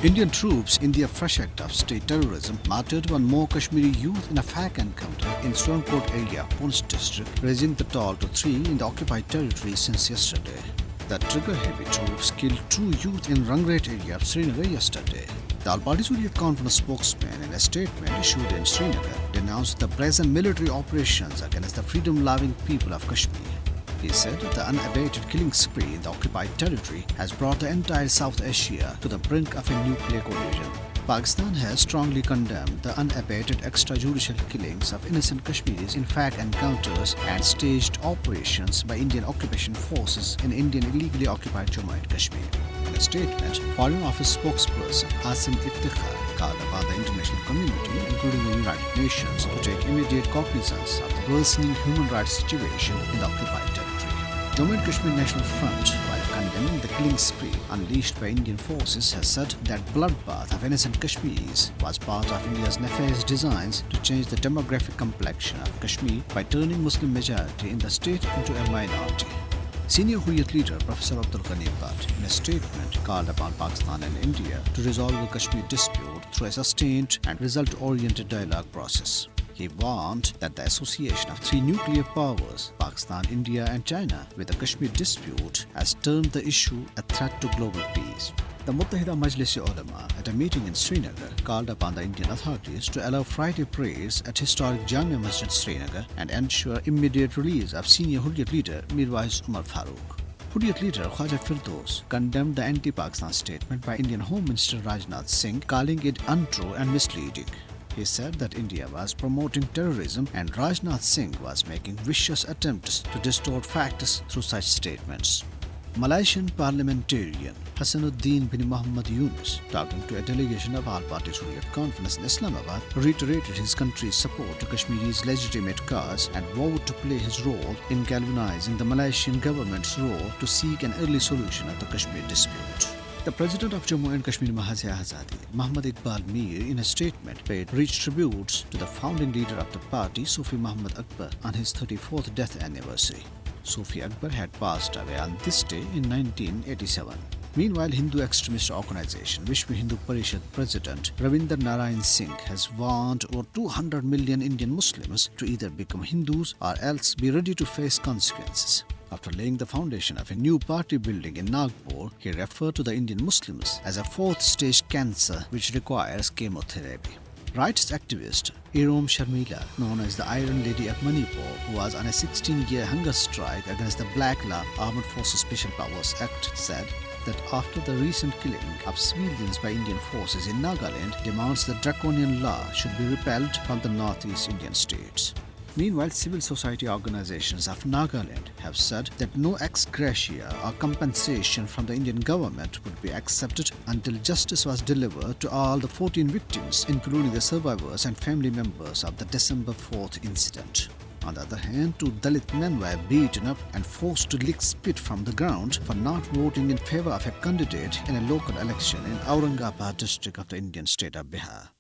Indian troops in their fresh act of state terrorism martyred one more Kashmiri youth in a fag encounter in Swarnkot area, Poonch district, raising the toll to 3 in the occupied territory since yesterday. The trigger-heavy troops killed 2 youth in Rangret area of Srinagar yesterday. The All-Party Hurriyat conference spokesman in a statement issued in Srinagar denounced the present military operations against the freedom-loving people of Kashmir. He said the unabated killing spree in the occupied territory has brought the entire South Asia to the brink of a nuclear collision. Pakistan has strongly condemned the unabated extrajudicial killings of innocent Kashmiris in fag encounters and staged operations by Indian occupation forces in Indian illegally occupied Jammu and Kashmir. In a statement, Foreign Office spokesperson Asim Iftikhar called upon the international community, including the United Nations, to take immediate cognizance of the worsening human rights situation in the occupied territory. Jammu and Kashmir National Front, while condemning the killing spree unleashed by Indian forces, has said that bloodbath of innocent Kashmiris was part of India's nefarious designs to change the demographic complexion of Kashmir by turning Muslim majority in the state into a minority. Senior Hurriyat leader Professor Abdul Ghani Bhatt, in a statement, called upon Pakistan and India to resolve the Kashmir dispute through a sustained and result-oriented dialogue process. He warned that the association of 3 nuclear powers, Pakistan, India and China, with the Kashmir dispute has turned the issue a threat to global peace. The Muttahida Majlis-e-Ulama, at a meeting in Srinagar, called upon the Indian authorities to allow Friday prayers at historic Jammu Masjid Srinagar and ensure immediate release of senior Hurriyat leader Mirwais Umar Farooq. Hurriyat leader Khwaja Firdaus condemned the anti-Pakistan statement by Indian Home Minister Rajnath Singh, calling it untrue and misleading. He said that India was promoting terrorism and Rajnath Singh was making vicious attempts to distort facts through such statements. Malaysian parliamentarian Hasanuddin bin Muhammad Yunus, talking to a delegation of All-Party Hurriyat conference in Islamabad, reiterated his country's support to Kashmiri's legitimate cause and vowed to play his role in galvanizing the Malaysian government's role to seek an early solution of the Kashmir dispute. The president of Jammu and Kashmir Mahazia Azadi, Muhammad Iqbal Mir, in a statement paid rich tributes to the founding leader of the party, Sufi Muhammad Akbar, on his 34th death anniversary. Sufi Akbar had passed away on this day in 1987. Meanwhile, Hindu extremist organization Vishwa Hindu Parishad President Ravinder Narayan Singh has warned over 200 million Indian Muslims to either become Hindus or else be ready to face consequences. After laying the foundation of a new party building in Nagpur, he referred to the Indian Muslims as a 4th stage cancer which requires chemotherapy. Rights activist Irom Sharmila, known as the Iron Lady of Manipur, who was on a 16-year hunger strike against the Black Law Armed Forces Special Powers Act, said that after the recent killing of civilians by Indian forces in Nagaland, demands the draconian law should be repealed from the northeast Indian states. Meanwhile, civil society organizations of Nagaland have said that no ex gratia or compensation from the Indian government would be accepted until justice was delivered to all the 14 victims, including the survivors and family members of the December 4th incident. On the other hand, 2 Dalit men were beaten up and forced to lick spit from the ground for not voting in favor of a candidate in a local election in Aurangabad district of the Indian state of Bihar.